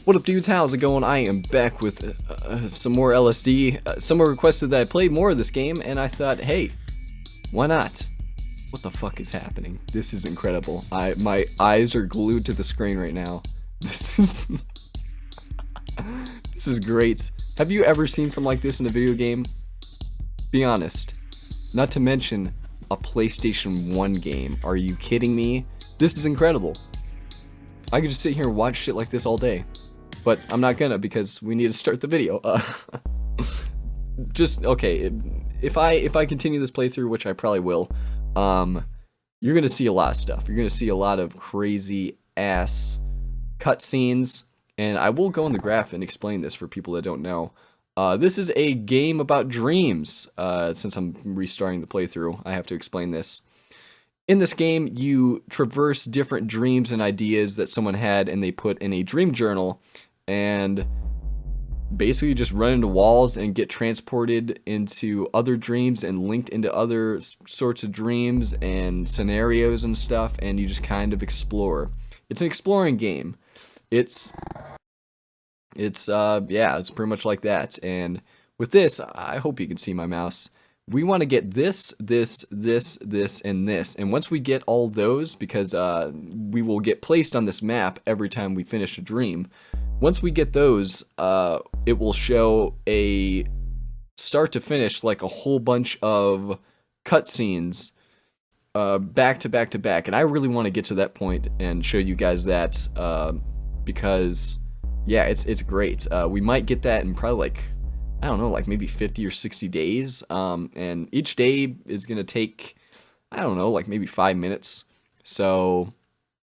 What up, dudes? How's it going? I am back with some more LSD. Someone requested that I play more of this game, and I thought, hey, why not? What the fuck is happening? This is incredible. My eyes are glued to the screen right now. This is this is great. Have you ever seen something like this in a video game? Be honest. Not to mention a PlayStation 1 game. Are you kidding me? This is incredible. I could just sit here and watch shit like this all day. But I'm not gonna, because we need to start the video. Just okay. If I continue this playthrough, which I probably will, you're gonna see a lot of stuff. You're gonna see a lot of crazy ass cutscenes, and I will go in the graph and explain this for people that don't know. This is a game about dreams. Since I'm restarting the playthrough, I have to explain this. In this game, you traverse different dreams and ideas that someone had, and they put in a dream journal, and basically just run into walls and get transported into other dreams and linked into other sorts of dreams and scenarios and stuff, and you just kind of explore. It's an exploring game. It's pretty much like that. And with this, I hope you can see my mouse. We want to get this, and this. And once we get all those, because we will get placed on this map every time we finish a dream. Once we get those, it will show a start to finish, like a whole bunch of cutscenes, back to back to back. And I really want to get to that point and show you guys that, because, yeah, it's great. We might get that in probably like, I don't know, like maybe 50 or 60 days. And each day is going to take, I don't know, like maybe 5 minutes. So,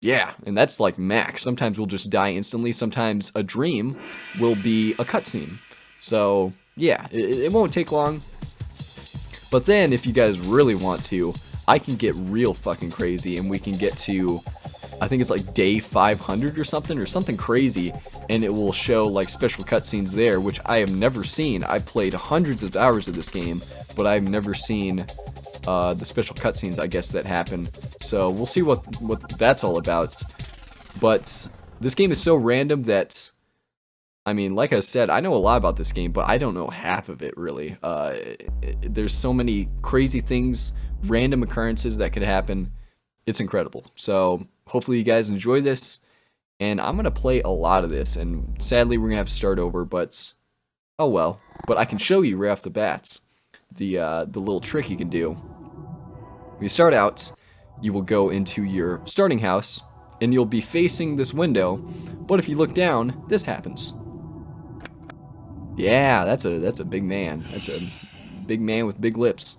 yeah, and that's like max. Sometimes we'll just die instantly. Sometimes a dream will be a cutscene. So, yeah, it won't take long. But then, if you guys really want to, I can get real fucking crazy, and we can get to, I think it's like day 500 or something crazy, and it will show like special cutscenes there, which I have never seen. I've played hundreds of hours of this game, but I've never seen the special cutscenes, I guess, that happen. So we'll see what that's all about. But this game is so random that, I mean, like I said, I know a lot about this game, but I don't know half of it, really. There's so many crazy things, random occurrences that could happen. It's incredible. So hopefully you guys enjoy this, and I'm going to play a lot of this, and sadly we're going to have to start over, but oh well. But I can show you right off the bats the little trick you can do. When you start out, you will go into your starting house, and you'll be facing this window, but if you look down, this happens. Yeah, that's a big man. That's a big man with big lips.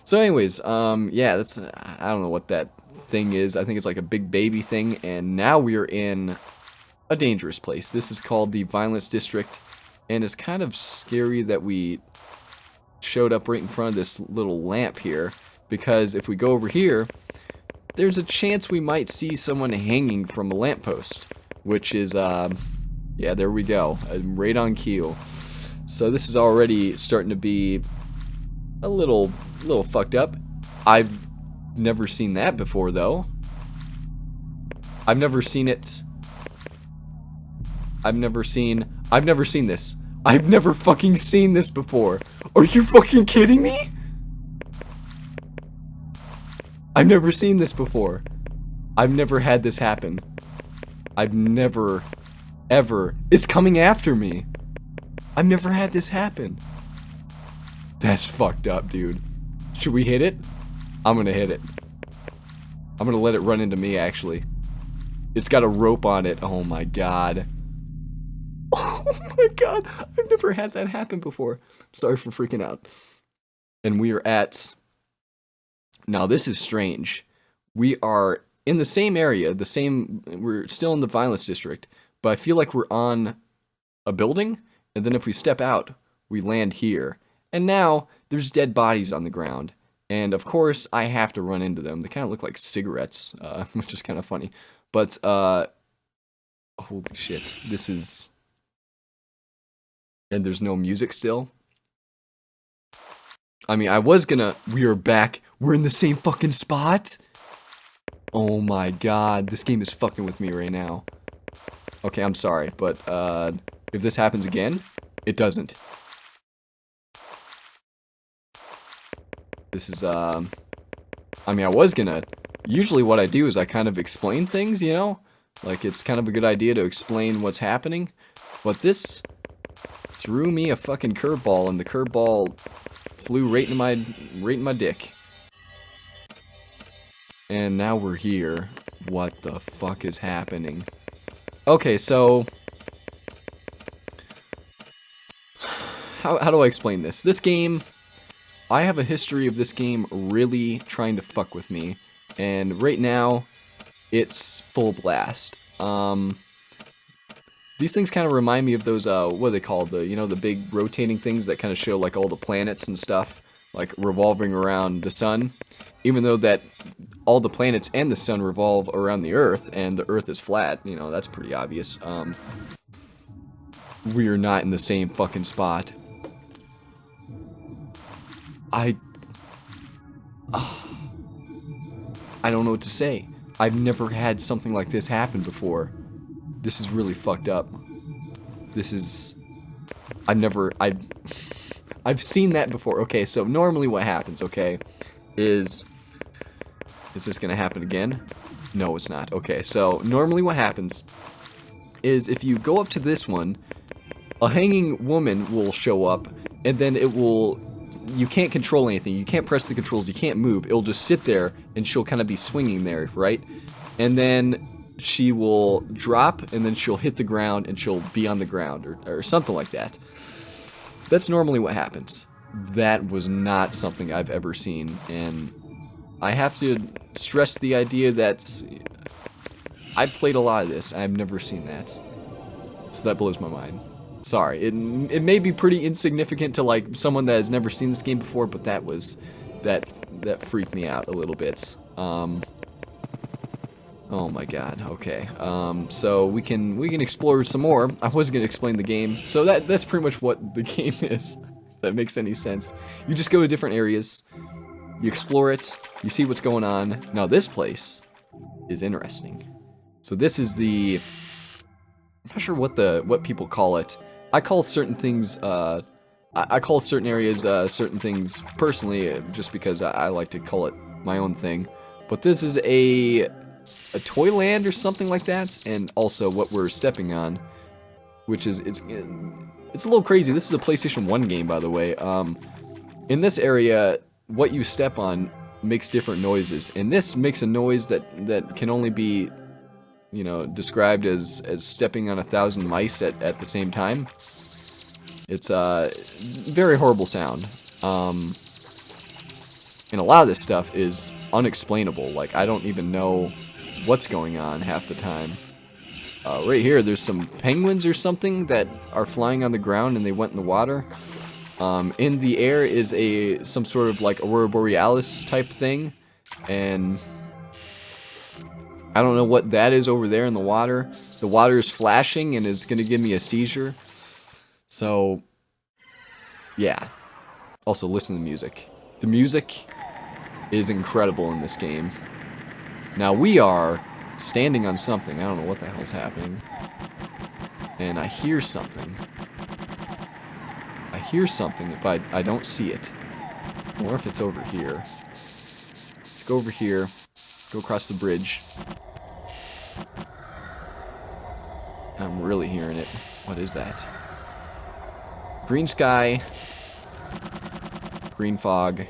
So anyways, yeah, that's, I don't know what that thing is. I think it's like a big baby thing, and now we are in a dangerous place. This is called the Violence District, and it's kind of scary that we showed up right in front of this little lamp here, because if we go over here, there's a chance we might see someone hanging from a lamppost, which is, yeah, there we go, right on cue. So this is already starting to be a little fucked up. I've never seen that before, though. I've never seen it. I've never seen this. I've never fucking seen this before. Are you fucking kidding me? I've never seen this before. I've never had this happen. I've never, ever. It's coming after me. I've never had this happen. That's fucked up, dude. Should we hit it? I'm gonna hit it. I'm gonna let it run into me, actually. It's got a rope on it. Oh my god. Oh my god. I've never had that happen before. Sorry for freaking out. And we are at... Now this is strange. We are in the same area, we're still in the Violence District, but I feel like we're on a building, and then if we step out, we land here. And now, there's dead bodies on the ground. And of course, I have to run into them. They kind of look like cigarettes, which is kind of funny. But, holy shit, this is... And there's no music still. I mean, I was gonna... We are back. We're in the same fucking spot? Oh my god, this game is fucking with me right now. Okay, I'm sorry, but if this happens again, it doesn't. This is, I mean, I was gonna, usually what I do is I kind of explain things, you know? Like, it's kind of a good idea to explain what's happening, but this threw me a fucking curveball, and the curveball flew right in my dick. And now we're here. What the fuck is happening? Okay, so how do I explain this? This game, I have a history of this game really trying to fuck with me, and right now it's full blast. These things kind of remind me of those what are they called? The, you know, the big rotating things that kind of show like all the planets and stuff like revolving around the sun, even though that all the planets and the sun revolve around the Earth, and the Earth is flat. You know, that's pretty obvious. We are not in the same fucking spot. I don't know what to say. I've never had something like this happen before. This is really fucked up. This is... I've seen that before. Okay, so normally what happens, okay, is this gonna happen again? No, it's not. Okay, so normally what happens is if you go up to this one, a hanging woman will show up, and then it will... You can't control anything. You can't press the controls. You can't move. It'll just sit there, and she'll kind of be swinging there, right? And then she will drop, and then she'll hit the ground, and she'll be on the ground, or something like that. That's normally what happens. That was not something I've ever seen, and I have to stress the idea that I've played a lot of this. I've never seen that. So that blows my mind. Sorry, it may be pretty insignificant to like someone that has never seen this game before, but that freaked me out a little bit. Oh my god. Okay. So we can explore some more. I was gonna explain the game. So that's pretty much what the game is. If that makes any sense. You just go to different areas, you explore it, you see what's going on. Now this place is interesting. So this is the, I'm not sure what people call it. I call certain things, I call certain areas certain things personally, just because I like to call it my own thing. But this is a Toyland or something like that, and also what we're stepping on, which is, it's a little crazy. This is a PlayStation 1 game, by the way. In this area, what you step on makes different noises, and this makes a noise that can only be, you know, described as stepping on 1,000 mice at the same time. It's a very horrible sound. And a lot of this stuff is unexplainable. Like, I don't even know what's going on half the time. Right here, there's some penguins or something that are flying on the ground, and they went in the water. In the air is some sort of like Aurora Borealis type thing, and I don't know what that is over there in the water. The water is flashing and is gonna give me a seizure. So, yeah. Also, listen to the music. The music is incredible in this game. Now, we are standing on something. I don't know what the hell's happening. And I hear something. I hear something, but I don't see it. Or if it's over here. Let's go over here. Go across the bridge. I'm really hearing it. What is that? Green sky. Green fog.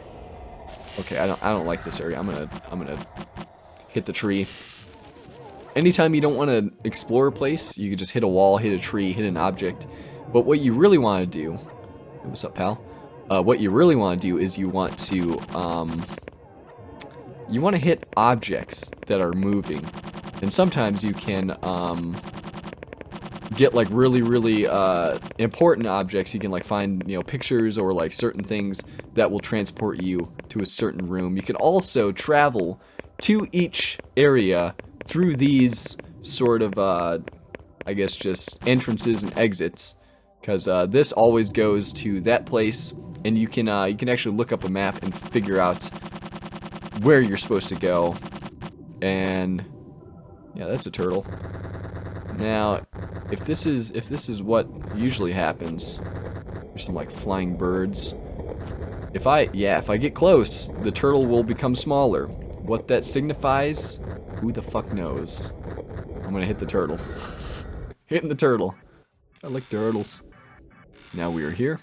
Okay, I don't like this area. I'm gonna hit the tree. Anytime you don't want to explore a place, you can just hit a wall, hit a tree, hit an object. But what you really want to do, what's up, pal? What you really want to do is you want to hit objects that are moving, and sometimes you can get like really important objects. You can like find, you know, pictures or like certain things that will transport you to a certain room. You can also travel to each area through these sort of I guess just entrances and exits, because this always goes to that place, and you can actually look up a map and figure out where you're supposed to go. And yeah, that's a turtle. Now, if this is what usually happens, there's some like flying birds. If I get close, the turtle will become smaller. What that signifies, who the fuck knows? I'm gonna hit the turtle. Hitting the turtle. I like turtles. Now we are here.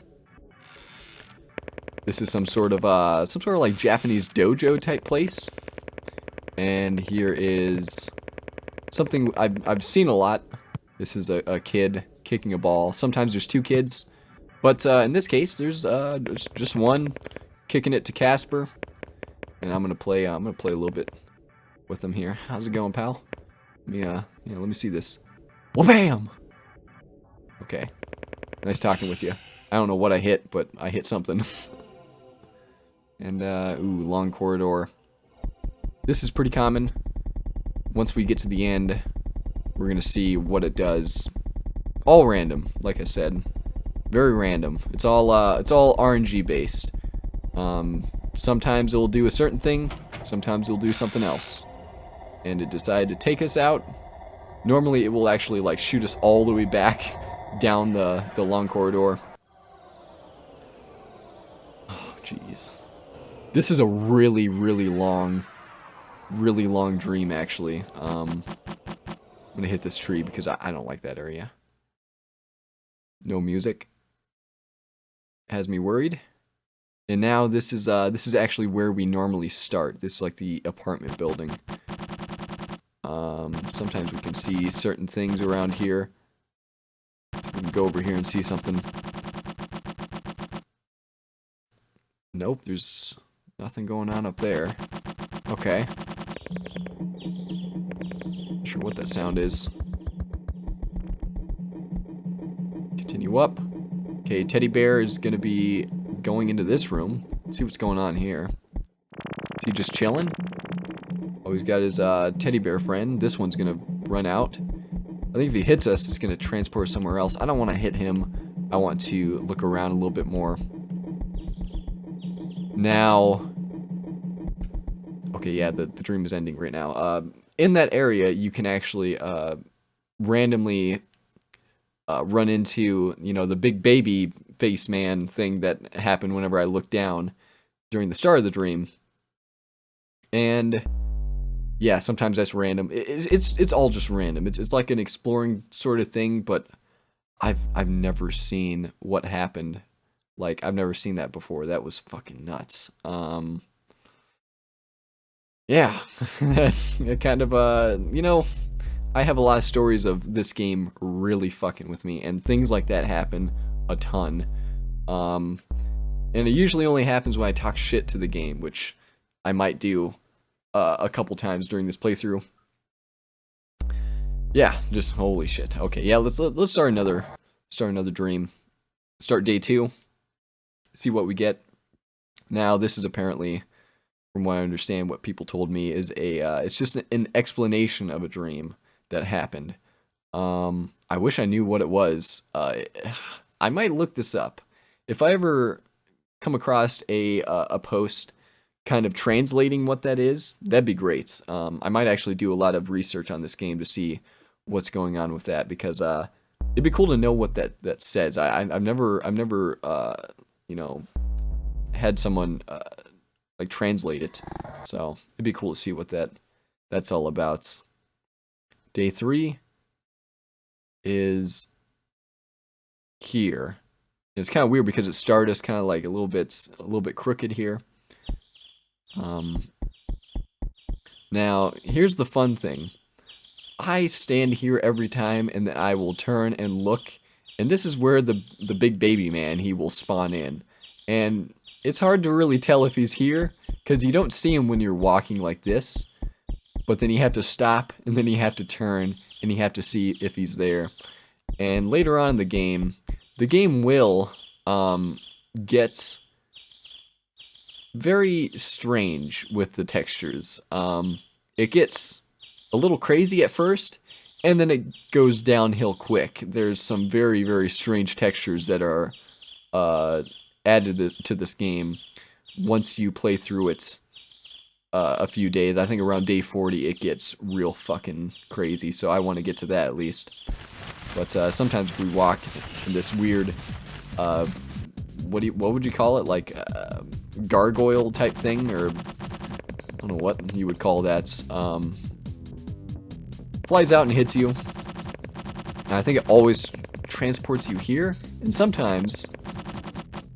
This is some sort of like Japanese dojo type place. And here is something I've seen a lot. This is a kid kicking a ball. Sometimes there's two kids, but in this case there's just one kicking it to Casper. And I'm gonna play a little bit with him here. How's it going, pal? Let me see this. Wha-bam! Okay. Nice talking with you. I don't know what I hit, but I hit something. And ooh, long corridor. This is pretty common. Once we get to the end, we're gonna see what it does. All random, like I said. Very random. It's all RNG based. Sometimes it'll do a certain thing, sometimes it'll do something else. And it decided to take us out. Normally it will actually like shoot us all the way back down the long corridor. Oh, jeez. This is a really long dream, actually. I'm gonna hit this tree because I don't like that area. No music. Has me worried. And now this is actually where we normally start. This is like the apartment building. Sometimes we can see certain things around here. We can go over here and see something. Nope, there's nothing going on up there. Okay. Not sure what that sound is. Continue up. Okay, Teddy Bear is gonna be going into this room. Let's see what's going on here. Is he just chilling? Oh, he's got his teddy bear friend. This one's gonna run out. I think if he hits us, it's gonna transport somewhere else. I don't want to hit him. I want to look around a little bit more. Now, okay, yeah, the dream is ending right now. In that area, you can actually randomly run into, the big baby face man thing that happened whenever I looked down during the start of the dream. And yeah, sometimes that's random. It's all just random. It's like an exploring sort of thing, but I've never seen what happened. Like, I've never seen that before. That was fucking nuts. Yeah, that's kind of I have a lot of stories of this game really fucking with me, and things like that happen a ton. And it usually only happens when I talk shit to the game, which I might do a couple times during this playthrough. Yeah, just holy shit. Okay, yeah, let's start another dream. Start day 2. See what we get. Now, this is apparently, from what I understand, what people told me is it's just an explanation of a dream that happened. I wish I knew what it was. I might look this up. If I ever come across a post kind of translating what that is, that'd be great. I might actually do a lot of research on this game to see what's going on with that, because it'd be cool to know what that says. I've never had someone like translate it, so it'd be cool to see what that's all about. Day 3 is here. It's kind of weird because it started us kind of like a little bit crooked here. Now, here's the fun thing. I stand here every time, and then I will turn and look, and this is where the big baby man, he will spawn in. And it's hard to really tell if he's here, because you don't see him when you're walking like this, but then you have to stop, and then you have to turn, and you have to see if he's there. And later on in the game will get very strange with the textures. It gets a little crazy at first, and then it goes downhill quick. There's some very, very strange textures that are added to this game once you play through it a few days. I think around day 40 it gets real fucking crazy, so I want to get to that at least. But sometimes if we walk in this weird, what would you call it? Like gargoyle type thing, or I don't know what you would call that. Flies out and hits you, and I think it always transports you here. And sometimes,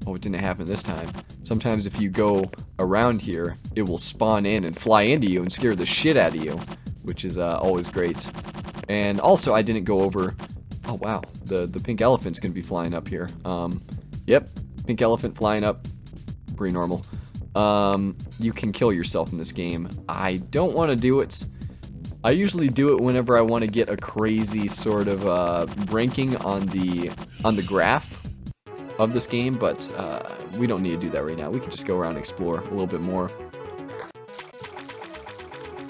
oh, it didn't happen this time. Sometimes if you go around here, it will spawn in and fly into you and scare the shit out of you, which is always great. And also, I didn't go over. Oh wow, the pink elephant's gonna be flying up here. Yep, pink elephant flying up, pretty normal. You can kill yourself in this game. I don't want to do it. I usually do it whenever I want to get a crazy sort of ranking on the graph of this game, but we don't need to do that right now. We can just go around and explore a little bit more.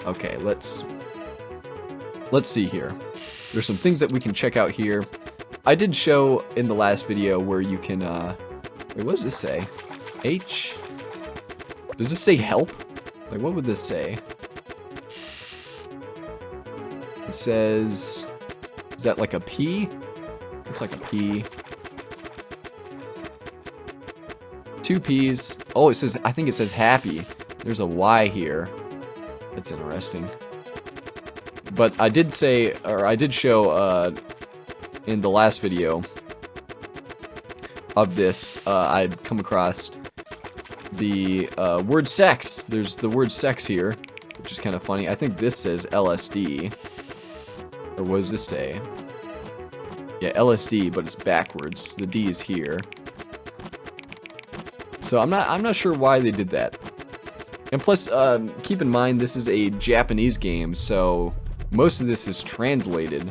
Okay, let's see here. There's some things that we can check out here. I did show in the last video where you can, wait, what does this say? H? Does this say help? Like, what would this say? It says, is that like a P? Looks like a P. 2 P's. Oh, it says, I think it says happy. There's a Y here. That's interesting. But I did say, or I did show in the last video of this, I'd come across the word sex. There's the word sex here, which is kind of funny. I think this says LSD. Or what does this say? Yeah, LSD, but it's backwards. The D is here. So I'm not sure why they did that. And plus, keep in mind this is a Japanese game, so most of this is translated.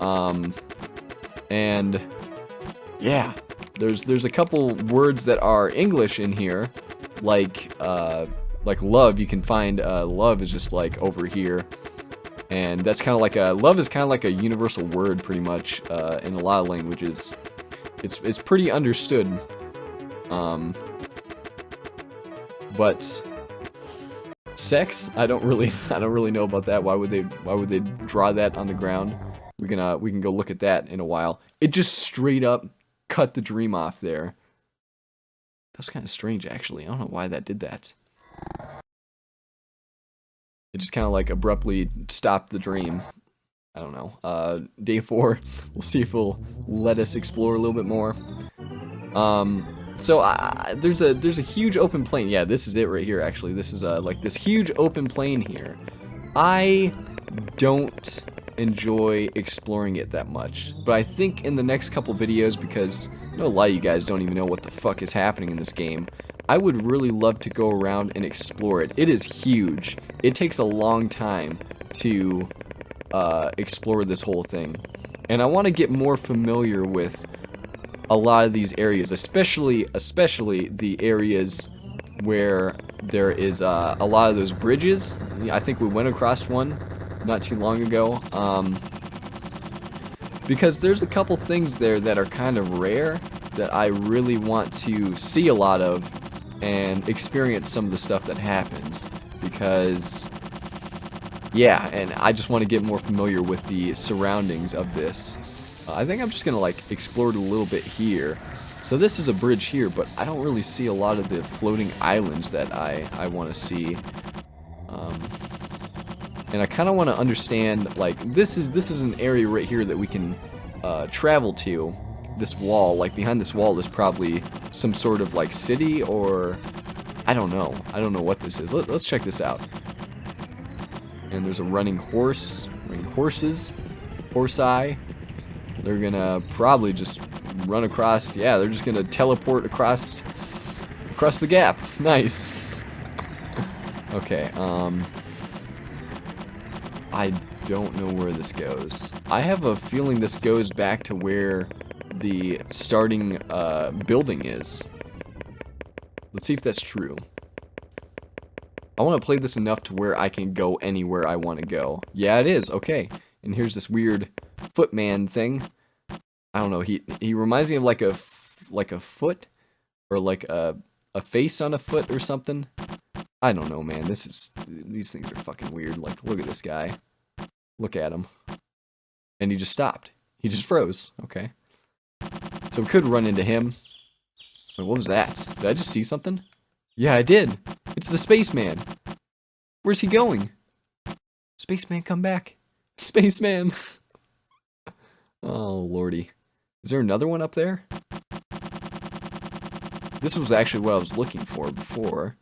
And yeah, there's a couple words that are English in here, like love. You can find love is just like over here. And that's kind of like love is kind of like a universal word pretty much in a lot of languages. It's pretty understood. But sex, I don't really know about that. Why would they draw that on the ground? We can go look at that in a while. It just straight up cut the dream off there. That's kind of strange actually. I don't know why that did that. It just kind of like abruptly stopped the dream. I don't know. Day 4, we'll see if it'll let us explore a little bit more. So there's a huge open plain. Yeah, this is it right here. Actually, this is like this huge open plain here. I don't enjoy exploring it that much, but I think in the next couple videos, because no lie, you guys don't even know what the fuck is happening in this game. I would really love to go around and explore it. It is huge. It takes a long time to explore this whole thing. And I want to get more familiar with a lot of these areas, especially the areas where there is a lot of those bridges. I think we went across one not too long ago. Because there's a couple things there that are kind of rare that I really want to see a lot of and experience some of the stuff that happens, because yeah, and I just want to get more familiar with the surroundings of this. I think I'm just gonna like explore it a little bit here. So this is a bridge here, but I don't really see a lot of the floating islands that I want to see. And I kind of want to understand, like, this is an area right here that we can travel to. This wall, like behind this wall is probably some sort of like city, or I don't know what this is. Let's check this out. And there's a running horse, horses, horse-eye. They're gonna probably just run across. Yeah, they're just gonna teleport across the gap. Nice. Okay. I don't know where this goes. I have a feeling this goes back to where the starting building is. Let's see if that's true. I want to play this enough to where I can go anywhere I want to go. Yeah, it is. Okay. And here's this weird footman thing. I don't know. He reminds me of like a foot, or like a face on a foot or something. I don't know, man. These things are fucking weird. Like, look at this guy. Look at him. And he just stopped. He just froze. Okay. So we could run into him. Wait, what was that? Did I just see something? Yeah, I did. It's the spaceman. Where's he going? Spaceman, come back. Spaceman. Oh, lordy. Is there another one up there? This was actually what I was looking for before.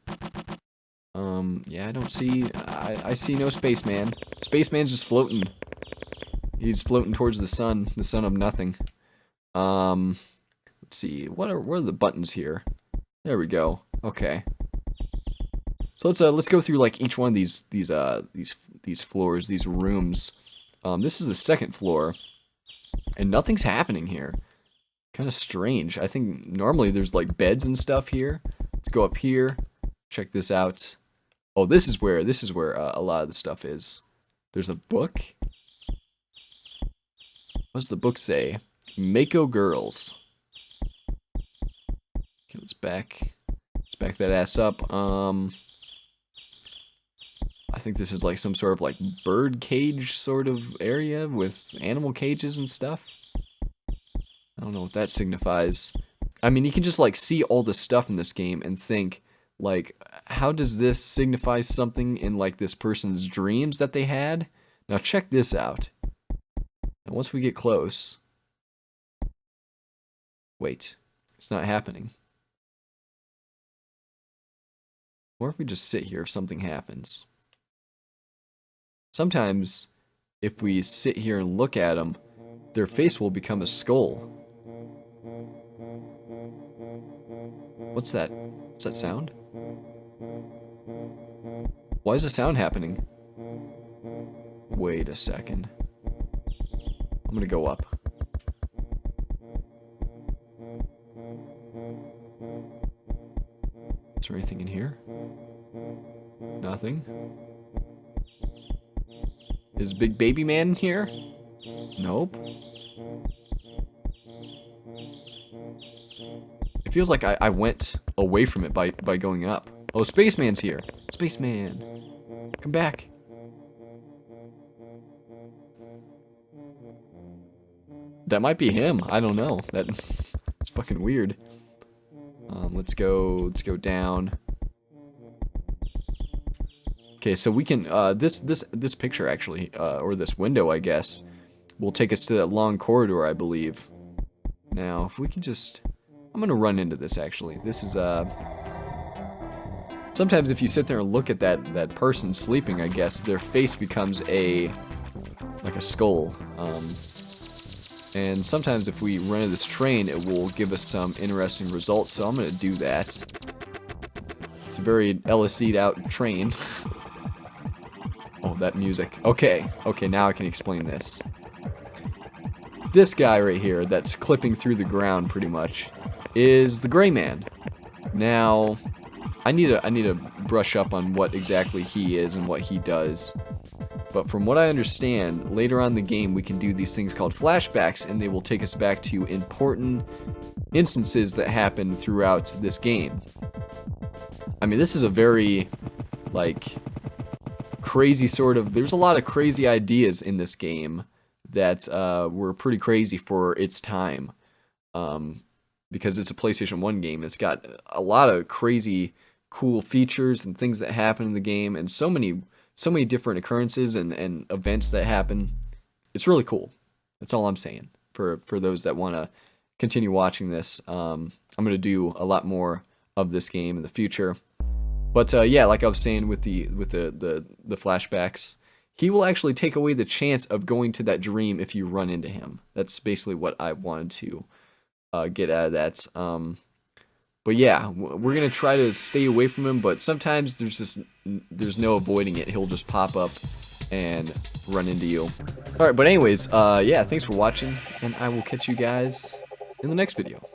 Yeah, I don't see... I see no spaceman. Spaceman's just floating. He's floating towards the sun of nothing. Let's see. What are the buttons here? There we go. Okay. So let's go through like each one of these floors, these rooms. This is the second floor, and nothing's happening here. Kind of strange. I think normally there's like beds and stuff here. Let's go up here. Check this out. Oh, this is where a lot of the stuff is. There's a book. What does the book say? Mako Girls. Okay, let's back that ass up. I think this is like some sort of like bird cage sort of area with animal cages and stuff. I don't know what that signifies. I mean, you can just like see all the stuff in this game and think like, how does this signify something in like this person's dreams that they had? Now check this out. And once we get close, wait, it's not happening. Or if we just sit here if something happens. Sometimes, if we sit here and look at them, their face will become a skull. What's that? What's that sound? Why is the sound happening? Wait a second. I'm gonna go up. Is there anything in here? Nothing. Is Big Baby Man here? Nope. It feels like I went away from it by going up. Oh, Spaceman's here. Spaceman. Come back. That might be him. I don't know. That's fucking weird. Let's go down. Okay, so we can, this picture actually, or this window, I guess, will take us to that long corridor, I believe. Now, if we can just, I'm gonna run into this actually. This is, sometimes if you sit there and look at that person sleeping, I guess, their face becomes like a skull. And sometimes if we run into this train, it will give us some interesting results, so I'm gonna do that. It's a very LSD'd out train. Oh, that music. Okay, now I can explain this. This guy right here that's clipping through the ground pretty much is the Gray Man. Now, I need to brush up on what exactly he is and what he does. But from what I understand, later on in the game we can do these things called flashbacks, and they will take us back to important instances that happen throughout this game. I mean, this is a very, like, crazy sort of, there's a lot of crazy ideas in this game that were pretty crazy for its time, because it's a PlayStation 1 game. It's got a lot of crazy cool features and things that happen in the game, and so many different occurrences and events that happen. It's really cool. That's all I'm saying. For those that want to continue watching this, I'm going to do a lot more of this game in the future. But yeah, like I was saying with the flashbacks, he will actually take away the chance of going to that dream if you run into him. That's basically what I wanted to get out of that. But yeah, we're gonna try to stay away from him. But sometimes there's no avoiding it. He'll just pop up and run into you. All right, but anyways, yeah, thanks for watching, and I will catch you guys in the next video.